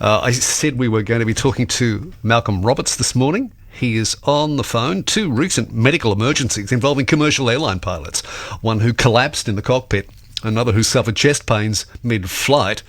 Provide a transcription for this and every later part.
I said we were going to be talking to Malcolm Roberts this morning. He is on the phone. Two recent medical emergencies involving commercial airline pilots. One who collapsed in the cockpit, another who suffered chest pains mid-flight,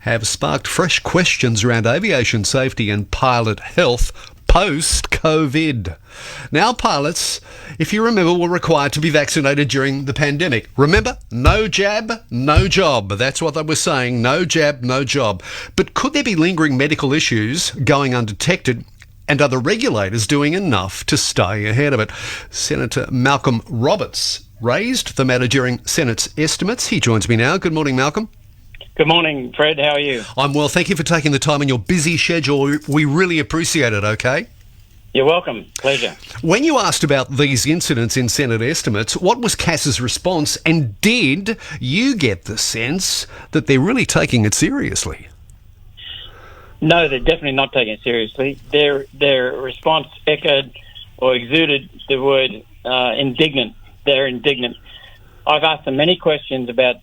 have sparked fresh questions around aviation safety and pilot health post-COVID. Now, pilots, if you remember, were required to be vaccinated during the pandemic. Remember? No jab, no job. That's what they were saying. No jab, no job. But could there be lingering medical issues going undetected, and are the regulators doing enough to stay ahead of it? Senator Malcolm Roberts raised the matter during Senate's estimates. He joins me now. Good morning, Malcolm. Good morning, Fred. How are you? I'm well. Thank you for taking the time in your busy schedule. We really appreciate it, okay? You're welcome. Pleasure. When you asked about these incidents in Senate estimates, what was CASA's response, and did you get the sense that they're really taking it seriously? No, they're definitely not taking it seriously. Their response echoed or exuded the word indignant. They're indignant. I've asked them many questions about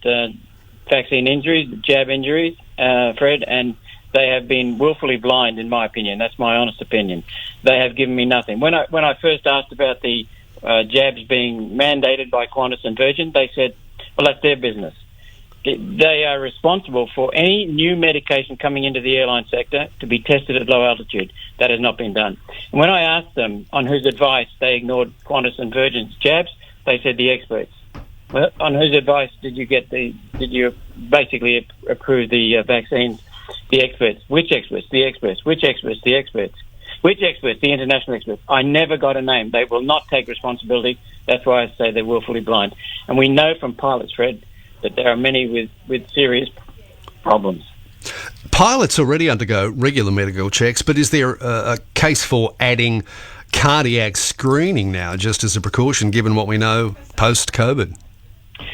vaccine injuries, jab injuries, Fred, and they have been willfully blind, in my opinion. That's my honest opinion. They have given me nothing. When I first asked about the jabs being mandated by Qantas and Virgin, they said, well, that's their business. They are responsible for any new medication coming into the airline sector to be tested at low altitude. That has not been done. And when I asked them on whose advice they ignored Qantas and Virgin's jabs, they said the experts. Well, on whose advice did you basically approve the vaccines? The experts. Which experts? The experts. Which experts? The experts. Which experts? The international experts. I never got a name. They will not take responsibility. That's why I say they're willfully blind. And we know from pilots, Fred, that there are many with serious problems. Pilots already undergo regular medical checks, but is there a case for adding cardiac screening now, just as a precaution, given what we know post-COVID?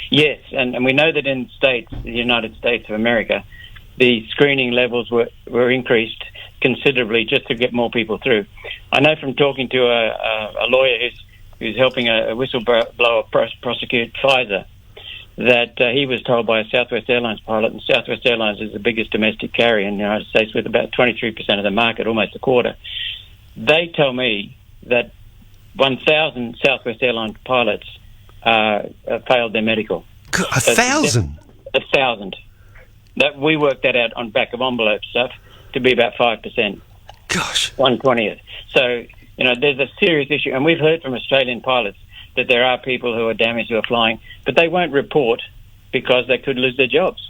Yes, and we know that in the United States of America, the screening levels were increased considerably just to get more people through. I know from talking to a lawyer who's helping a whistleblower prosecute Pfizer that he was told by a Southwest Airlines pilot, and Southwest Airlines is the biggest domestic carrier in the United States with about 23% of the market, almost a quarter. They tell me that 1,000 Southwest Airlines pilots failed their medical. 1,000? 1,000. That we worked that out on back of envelope stuff to be about 5%. Gosh. 1/20th. So, there's a serious issue. And we've heard from Australian pilots that there are people who are damaged who are flying, but they won't report because they could lose their jobs.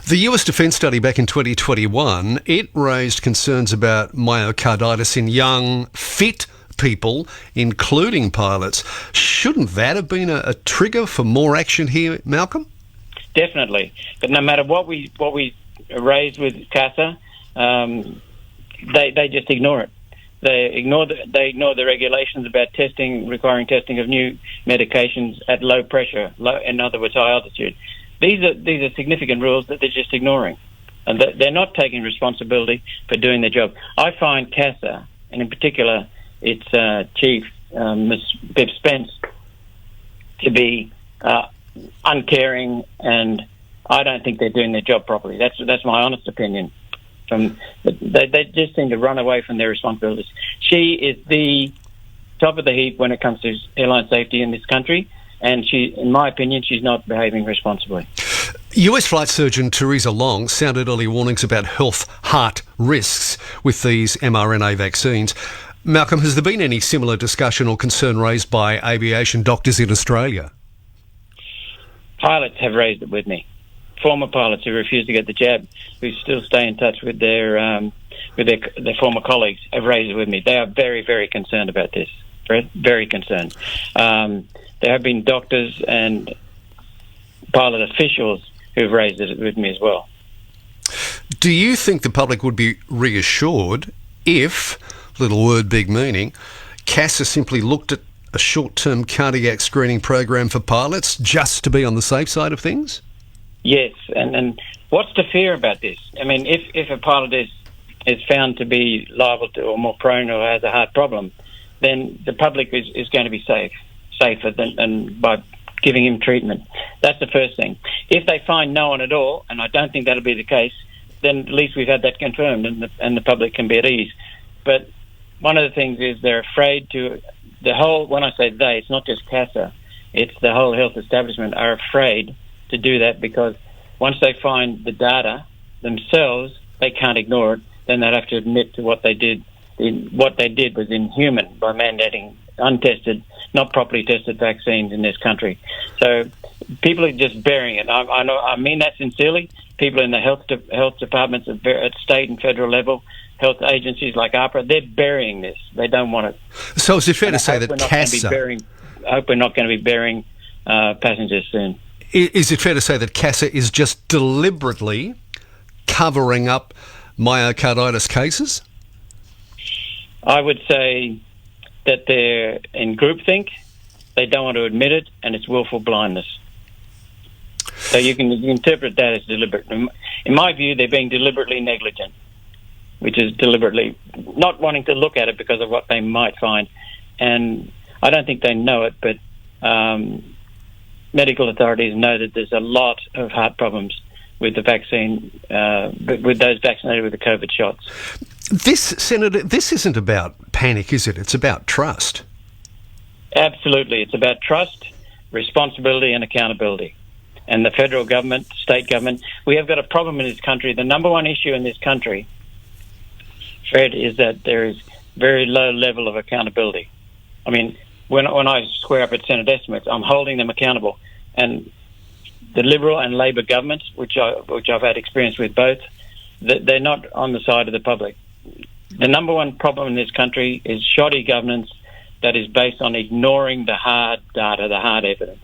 The US Defence study back in 2021, it raised concerns about myocarditis in young, fit people, including pilots. Shouldn't that have been a trigger for more action here, Malcolm? Definitely. But no matter what we raised with CASA, they just ignore it. They ignore the regulations about requiring testing of new medications at low pressure, in other words, high altitude. These are significant rules that they're just ignoring, and they're not taking responsibility for doing their job. I find CASA, and in particular its chief, Ms. Pip Spence, to be uncaring, and I don't think they're doing their job properly. That's my honest opinion. They just seem to run away from their responsibilities. She is the top of the heap when it comes to airline safety in this country, and in my opinion, she's not behaving responsibly. US flight surgeon Teresa Long sounded early warnings about heart risks with these mRNA vaccines. Malcolm, has there been any similar discussion or concern raised by aviation doctors in Australia? Pilots have raised it with me. Former pilots who refuse to get the jab, who still stay in touch with their former colleagues, have raised it with me. They are very, very concerned about this. Very concerned. There have been doctors and pilot officials who've raised it with me as well. Do you think the public would be reassured if, little word, big meaning, CASA simply looked at a short-term cardiac screening program for pilots just to be on the safe side of things? Yes, and what's the fear about this? I mean, if a pilot is found to be liable to or more prone or has a heart problem, then the public is going to be safer than by giving him treatment. That's the first thing. If they find no one at all, and I don't think that'll be the case, then at least we've had that confirmed, and the public can be at ease. But one of the things is they're afraid to, when I say they, it's not just CASA, it's the whole health establishment are afraid to do that, because once they find the data themselves, they can't ignore it. Then they'd have to admit to what they did. What they did was inhuman by mandating untested, not properly tested vaccines in this country. So people are just bearing it. I mean that sincerely. People in the health departments at state and federal level, health agencies like AHPRA, they're burying this. They don't want it. So is it fair to say that CASA... I hope we're not going to be bearing passengers soon. Is it fair to say that CASA is just deliberately covering up myocarditis cases? I would say that they're in groupthink. They don't want to admit it, and it's willful blindness. So you can interpret that as deliberate. In my view, they're being deliberately negligent, which is deliberately not wanting to look at it because of what they might find. And I don't think they know it, but medical authorities know that there's a lot of heart problems with the vaccine, with those vaccinated with the COVID shots. Senator, this isn't about panic, is it? It's about trust. Absolutely. It's about trust, responsibility and accountability. And the federal government, state government, we have got a problem in this country. The number one issue in this country, Fred, is that there is very low level of accountability. I mean, when I square up at Senate estimates, I'm holding them accountable. And the Liberal and Labor governments, which I've had experience with both, they're not on the side of the public. The number one problem in this country is shoddy governance that is based on ignoring the hard data, the hard evidence.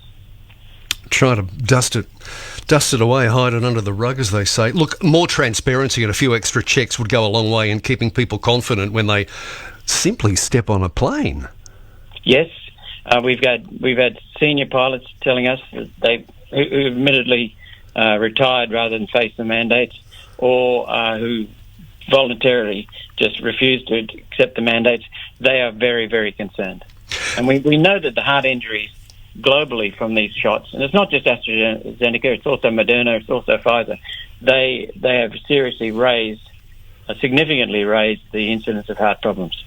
Try to dust it away, hide it under the rug, as they say. Look, more transparency and a few extra checks would go a long way in keeping people confident when they simply step on a plane. Yes, we've had senior pilots telling us that who admittedly retired rather than face the mandates, or who voluntarily just refused to accept the mandates. They are very, very concerned. And we know that the heart injuries globally from these shots, and it's not just AstraZeneca, it's also Moderna, it's also Pfizer, they have seriously significantly raised the incidence of heart problems.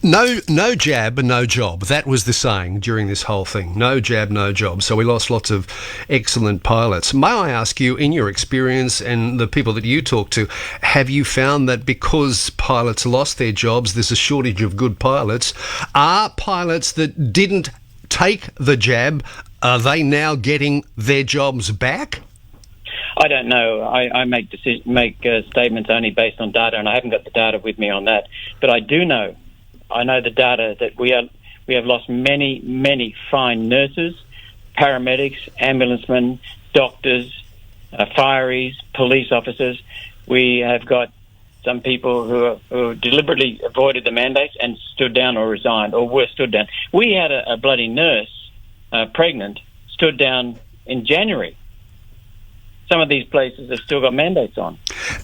No jab, no job. That was the saying during this whole thing. No jab, no job. So we lost lots of excellent pilots. May I ask you, in your experience and the people that you talk to, have you found that because pilots lost their jobs, there's a shortage of good pilots? Are pilots that didn't take the jab, are they now getting their jobs back? I don't know. I make statements only based on data, and I haven't got the data with me on that. But I do know. I know the data that we have lost many, many fine nurses, paramedics, ambulancemen, doctors, fireys, police officers. We have got some people who deliberately avoided the mandates and stood down or resigned or were stood down. We had a bloody nurse, pregnant, stood down in January. Some of these places have still got mandates on.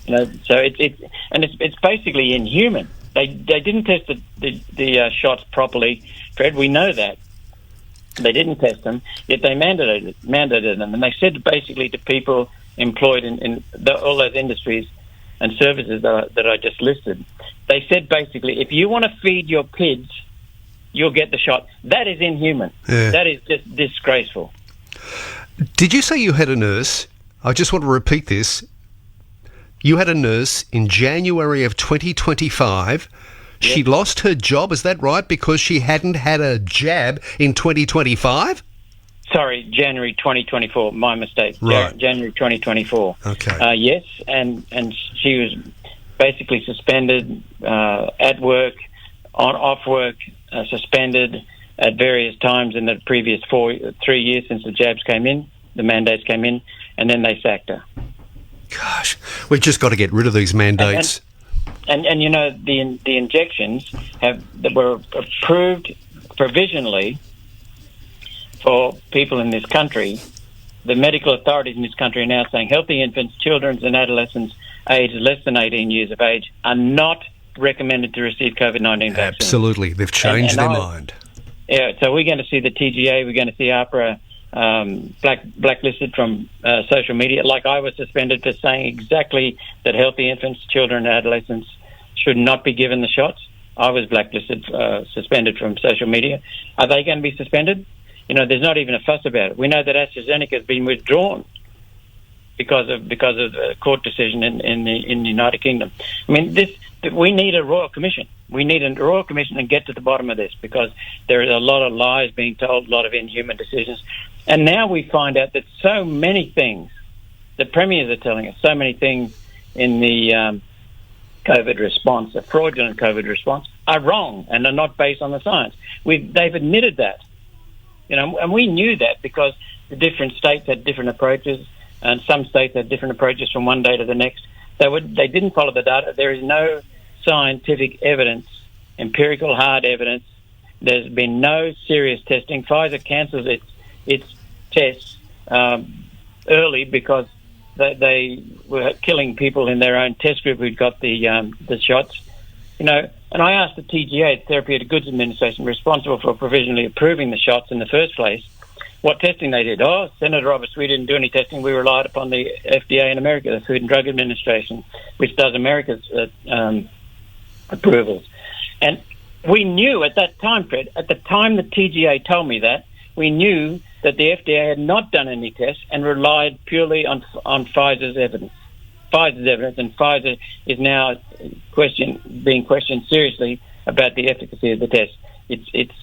So it's basically inhuman. They didn't test the shots properly, Fred. We know that. They didn't test them, yet they mandated them. And they said basically to people employed in all those industries and services that I just listed, they said basically, if you want to feed your kids, you'll get the shot. That is inhuman. Yeah. That is just disgraceful. Did you say you had a nurse? I just want to repeat this. You had a nurse in January of 2025. Yes. She lost her job, is that right, because she hadn't had a jab in 2025? Sorry, January 2024. My mistake. Right. January 2024. Okay. Yes, and she was basically suspended at work, off work, suspended at various times in the previous 3 years since the jabs came in, the mandates came in, and then they sacked her. Gosh, we've just got to get rid of these mandates. And you know, the injections that were approved provisionally for people in this country. The medical authorities in this country are now saying healthy infants, children and adolescents aged less than 18 years of age are not recommended to receive COVID-19 vaccines. Absolutely, they've changed their mind. Yeah, so we're going to see the TGA, we're going to see AHPRA blacklisted from social media, like I was suspended for saying exactly that healthy infants, children, and adolescents should not be given the shots. I was blacklisted, suspended from social media. Are they going to be suspended? There's not even a fuss about it. We know that AstraZeneca has been withdrawn because of a court decision in the United Kingdom. I mean, we need a royal commission. We need a royal commission and get to the bottom of this, because there is a lot of lies being told, a lot of inhuman decisions. And now we find out that so many things, the premiers are telling us, so many things in the COVID response, the fraudulent COVID response, are wrong and are not based on the science. They've admitted that, and we knew that because the different states had different approaches, and some states had different approaches from one day to the next. They didn't follow the data. There is no scientific evidence, empirical hard evidence. There's been no serious testing. Pfizer cancels its tests early because they were killing people in their own test group who'd got the shots. And I asked the TGA, Therapeutic Goods Administration, responsible for provisionally approving the shots in the first place, what testing they did. Senator Roberts, we didn't do any testing. We relied upon the FDA in America, the Food and Drug Administration, which does America's approvals. And we knew at that time, Fred, at the time the TGA told me that, we knew that the FDA had not done any tests and relied purely on Pfizer's evidence. And Pfizer is now being questioned seriously about the efficacy of the test. It's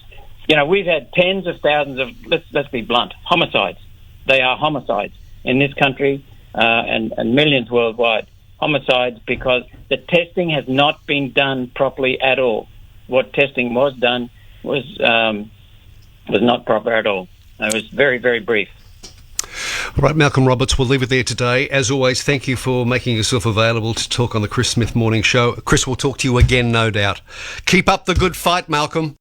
we've had tens of thousands of, let's be blunt, homicides. They are homicides in this country and millions worldwide. Homicides because the testing has not been done properly at all. What testing was done was not proper at all. It was very, very brief. All right, Malcolm Roberts, we'll leave it there today. As always, thank you for making yourself available to talk on the Chris Smith Morning Show. Chris will talk to you again, no doubt. Keep up the good fight, Malcolm.